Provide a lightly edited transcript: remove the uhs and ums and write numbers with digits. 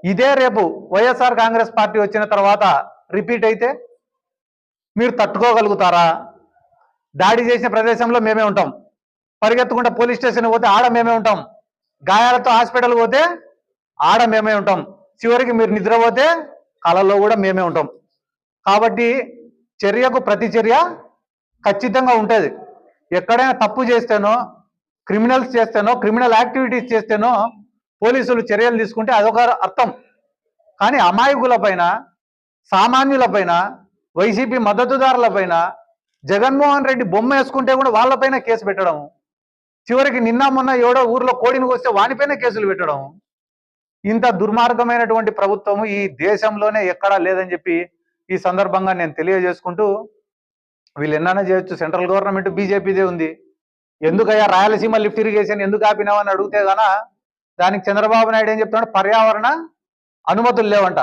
ఇదే రేపు వైఎస్ఆర్ కాంగ్రెస్ పార్టీ వచ్చిన తర్వాత రిపీట్ అయితే మీరు తట్టుకోగలుగుతారా? దాడి చేసిన ప్రదేశంలో మేమే ఉంటాం, పరిగెత్తుకుంటే పోలీస్ స్టేషన్ పోతే ఆడ మేమే ఉంటాం, గాయాలతో హాస్పిటల్ పోతే ఆడ మేమే ఉంటాం, చివరికి మీరు నిద్రపోతే కళల్లో కూడా మేమే ఉంటాం. కాబట్టి చర్యకు ప్రతి చర్య ఖచ్చితంగా ఉంటుంది. ఎక్కడైనా తప్పు చేస్తేనో, క్రిమినల్స్ చేస్తేనో, క్రిమినల్ యాక్టివిటీస్ చేస్తేనో పోలీసులు చర్యలు తీసుకుంటే అదొక అర్థం. కానీ అమాయకుల పైన, సామాన్యుల పైన, వైసీపీ మద్దతుదారుల పైన జగన్మోహన్ రెడ్డి బొమ్మ వేసుకుంటే కూడా వాళ్ళపైన కేసు పెట్టడం, చివరికి నిన్న మొన్న ఎవడో ఊర్లో కోడిని వస్తే వానిపైన కేసులు పెట్టడం, ఇంత దుర్మార్గమైనటువంటి ప్రభుత్వము ఈ దేశంలోనే ఎక్కడా లేదని చెప్పి ఈ సందర్భంగా నేను తెలియజేసుకుంటూ, వీళ్ళు ఎన్నైనా చేయొచ్చు, సెంట్రల్ గవర్నమెంట్ బీజేపీదే ఉంది, ఎందుకయ్యా రాయలసీమ లిఫ్ట్ ఇరిగేషన్ ఎందుకు ఆపినావు అని అడిగితే గాన దానికి చంద్రబాబు నాయుడు ఏం చెప్తున్నాడు, పర్యావరణ అనుమతులు లేవంట.